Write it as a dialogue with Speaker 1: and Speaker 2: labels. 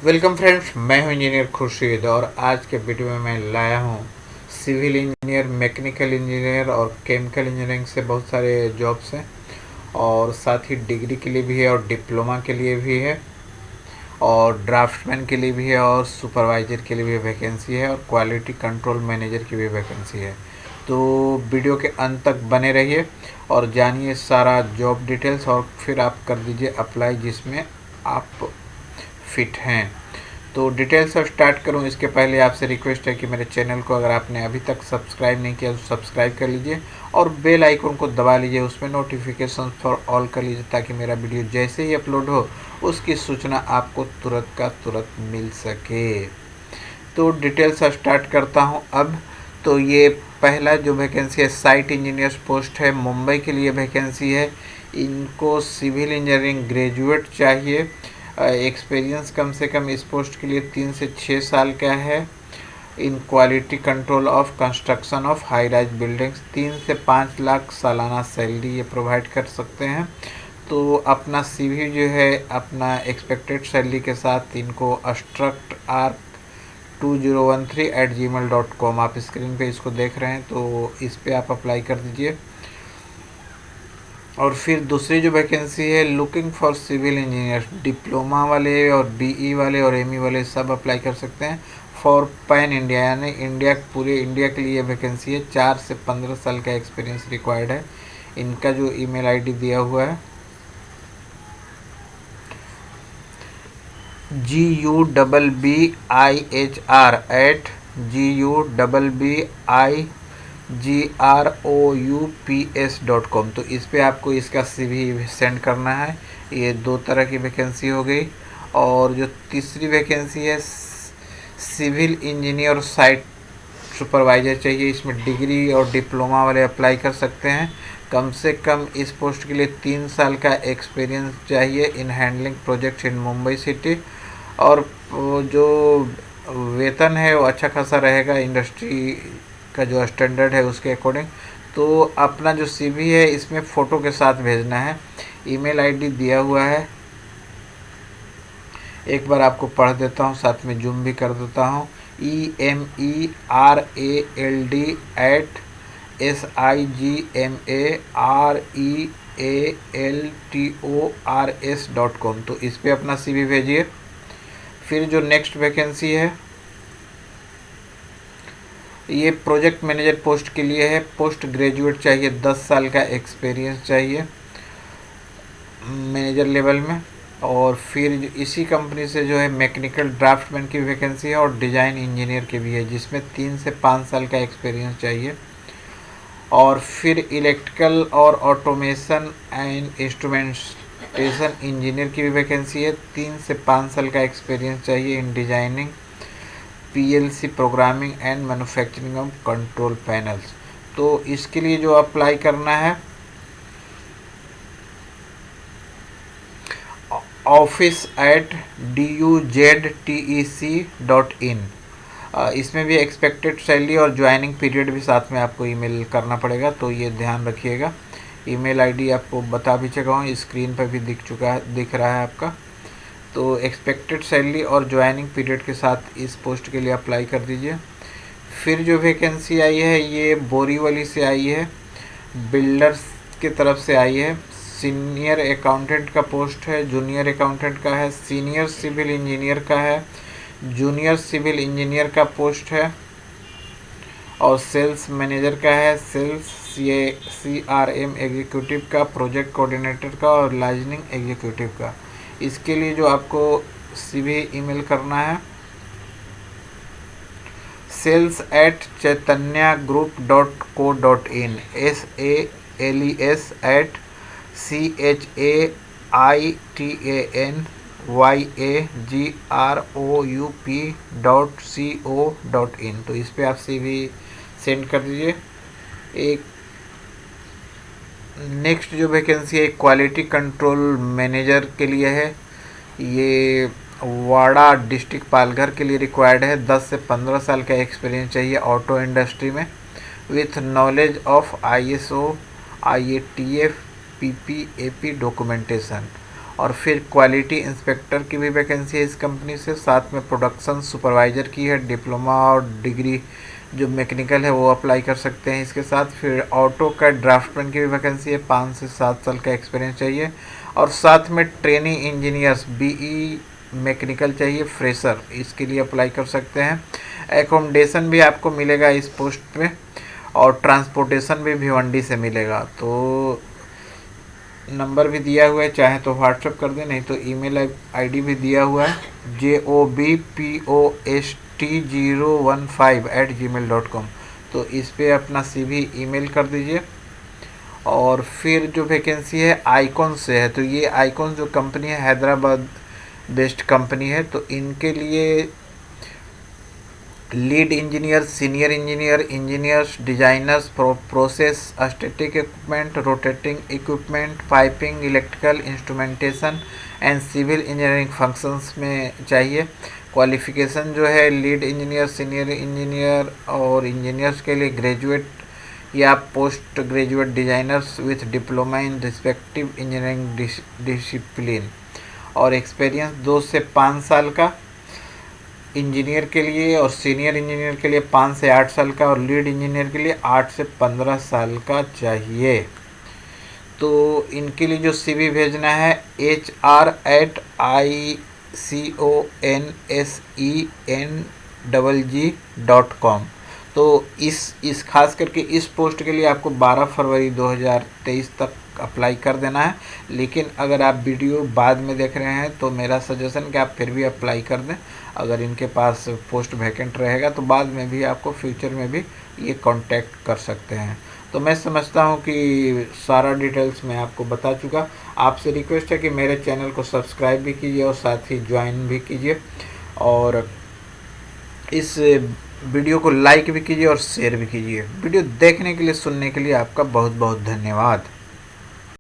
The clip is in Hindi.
Speaker 1: वेलकम फ्रेंड्स, मैं हूं इंजीनियर खुर्शीद और आज के वीडियो में मैं लाया हूं सिविल इंजीनियर, मैकेनिकल इंजीनियर और केमिकल इंजीनियरिंग से बहुत सारे जॉब्स हैं और साथ ही डिग्री के लिए भी है और डिप्लोमा के लिए भी है और ड्राफ्टमैन के लिए भी है और सुपरवाइज़र के लिए भी वैकेंसी है और क्वालिटी कंट्रोल मैनेजर की भी वैकेंसी है। तो वीडियो के अंत तक बने रहिए और जानिए सारा जॉब डिटेल्स और फिर आप कर दीजिए अप्लाई जिसमें आप फिट हैं। तो डिटेल्स से स्टार्ट करूं इसके पहले आपसे रिक्वेस्ट है कि मेरे चैनल को अगर आपने अभी तक सब्सक्राइब नहीं किया तो सब्सक्राइब कर लीजिए और बेल आइकन को दबा लीजिए, उसमें नोटिफिकेशन फॉर ऑल कर लीजिए ताकि मेरा वीडियो जैसे ही अपलोड हो उसकी सूचना आपको तुरंत का तुरंत मिल सके। तो डिटेल्स से स्टार्ट करता हूं अब। तो ये पहला जो वैकेंसी है साइट इंजीनियर्स पोस्ट है, मुंबई के लिए वैकेंसी है। इनको सिविल इंजीनियरिंग ग्रेजुएट चाहिए। एक्सपीरियंस कम से कम इस पोस्ट के लिए 3 से 6 साल का है। In quality control of construction of high rise buildings 3 से 5 लाख सालाना सैलरी ये प्रोवाइड कर सकते हैं। तो अपना सीवी जो है अपना एक्सपेक्टेड सैलरी के साथ इनको अस्ट्रक्ट आर 2013@gmail.com, आप स्क्रीन पे इसको देख रहे हैं तो इस पे आप अप्लाई कर दीजिए। और फिर दूसरी जो वैकेंसी है looking for civil engineer, diploma वाले और बीई वाले और एमई वाले सब अप्लाई कर सकते हैं। फॉर पैन इंडिया यानी इंडिया, पूरे इंडिया के लिए वैकेंसी है। 4 से 15 साल का एक्सपीरियंस रिक्वायर्ड है। इनका जो ईमेल आईडी दिया हुआ है GUBBIHR@GUBBIGROUPS.com, तो इस पे आपको इसका सीवी सेंड करना है। ये 2 तरह की वैकेंसी हो गई। और जो तीसरी वैकेंसी है सिविल इंजीनियर साइट सुपरवाइज़र चाहिए। इसमें डिग्री और डिप्लोमा वाले अप्लाई कर सकते हैं। कम से कम इस पोस्ट के लिए 3 साल का एक्सपीरियंस चाहिए in handling projects in Mumbai city. और जो वेतन है वो अच्छा खासा रहेगा इंडस्ट्री का जो स्टैंडर्ड है उसके अकॉर्डिंग। तो अपना जो सीवी है इसमें फ़ोटो के साथ भेजना है। ईमेल आईडी दिया हुआ है, एक बार आपको पढ़ देता हूँ, साथ में जूम भी कर देता हूँ। EMERALD@SIGMAREALTORS.com, तो इस पे अपना सीवी भेजिए। फिर जो नेक्स्ट वैकेंसी है ये प्रोजेक्ट मैनेजर पोस्ट के लिए है। पोस्ट ग्रेजुएट चाहिए, 10 साल का एक्सपीरियंस चाहिए मैनेजर लेवल में। और फिर इसी कंपनी से जो है मैकेनिकल ड्राफ्टमैन की वैकेंसी है और डिज़ाइन इंजीनियर की भी है जिसमें 3 से 5 साल का एक्सपीरियंस चाहिए। और फिर इलेक्ट्रिकल और ऑटोमेशन एंड इंस्ट्रूमेंटेशन इंजीनियर की भी वैकेंसी है। 3 से 5 साल का एक्सपीरियंस चाहिए in designing, PLC programming and manufacturing of control panels. तो इसके लिए जो अप्लाई करना है office@duztec.in, इसमें भी एक्सपेक्टेड सैलरी और ज्वाइनिंग पीरियड भी साथ में आपको ईमेल करना पड़ेगा, तो ये ध्यान रखिएगा। ईमेल आईडी आपको बता भी चुका हूँ, स्क्रीन पर भी दिख रहा है आपका। तो एक्सपेक्टेड सैलरी और ज्वाइनिंग पीरियड के साथ इस पोस्ट के लिए अप्लाई कर दीजिए। फिर जो वैकेंसी आई है ये बोरीवली से आई है, बिल्डर्स की तरफ से आई है। सीनियर अकाउंटेंट का पोस्ट है, जूनियर अकाउंटेंट का है, सीनियर सिविल इंजीनियर का है, जूनियर सिविल इंजीनियर का पोस्ट है और सेल्स मैनेजर का है, सेल्स CRM एग्जीक्यूटिव का, प्रोजेक्ट कोऑर्डिनेटर का और लाइजनिंग एग्जीक्यूटिव का। इसके लिए जो आपको सीवी ईमेल करना है sales@chaitanyagroup.co.in, SALES@CHAITANYAGROUP.co.in, तो इस पे आप सीवी सेंड कर दीजिए। एक नेक्स्ट जो वैकेंसी है क्वालिटी कंट्रोल मैनेजर के लिए है। ये वाड़ा डिस्ट्रिक्ट पालघर के लिए रिक्वायर्ड है। 10 से 15 साल का एक्सपीरियंस चाहिए ऑटो इंडस्ट्री में with knowledge of ISO IATF PPAP documentation. और फिर क्वालिटी इंस्पेक्टर की भी वैकेंसी है इस कंपनी से, साथ में प्रोडक्शन सुपरवाइज़र की है, डिप्लोमा और डिग्री जो मैकेनिकल है वो अप्लाई कर सकते हैं इसके साथ। फिर ऑटो का ड्राफ्टमैन की भी वैकेंसी है, 5 से 7 साल का एक्सपीरियंस चाहिए, और साथ में ट्रेनिंग इंजीनियर्स बीई मैकेनिकल चाहिए फ्रेशर, इसके लिए अप्लाई कर सकते हैं। एकोमोडेशन भी आपको मिलेगा इस पोस्ट पे, और ट्रांसपोर्टेशन भी भिवंडी से मिलेगा। तो नंबर भी दिया हुआ है, चाहे तो व्हाट्सअप कर दें, नहीं तो ईमेल आईडी भी दिया हुआ है jobpost015@gmail.com। तो इस पे अपना CV ईमेल कर दीजिए। और फिर जो वैकेंसी है आइकॉन से है, तो ये आइकॉन जो कंपनी है हैदराबाद बेस्ड कंपनी है, तो इनके लिए lead engineer, senior engineer, engineers, designers, process static equipment, rotating equipment, piping, electrical instrumentation and civil engineering functions में चाहिए। क्वालिफिकेशन जो है लीड इंजीनियर, सीनियर इंजीनियर और इंजीनियर्स के लिए ग्रेजुएट या post graduate designers with diploma in respective engineering discipline, और एक्सपीरियंस 2 से 5 साल का इंजीनियर के लिए, और सीनियर इंजीनियर के लिए 5 से 8 साल का, और लीड इंजीनियर के लिए 8 से 15 साल का चाहिए। तो इनके लिए जो CV भेजना है hr@iconsenggg.com। तो इस खास करके इस पोस्ट के लिए आपको 12 फरवरी 2023 तक अप्लाई कर देना है। लेकिन अगर आप वीडियो बाद में देख रहे हैं तो मेरा सजेशन कि आप फिर भी अप्लाई कर दें। अगर इनके पास पोस्ट वैकेंट रहेगा तो बाद में भी आपको फ्यूचर में भी ये कांटेक्ट कर सकते हैं। तो मैं समझता हूँ कि सारा डिटेल्स मैं आपको बता चुका। आपसे रिक्वेस्ट है कि मेरे चैनल को सब्सक्राइब भी कीजिए और साथ ही ज्वाइन भी कीजिए, और इस वीडियो को लाइक भी कीजिए और शेयर भी कीजिए। वीडियो देखने के लिए, सुनने के लिए आपका बहुत बहुत धन्यवाद।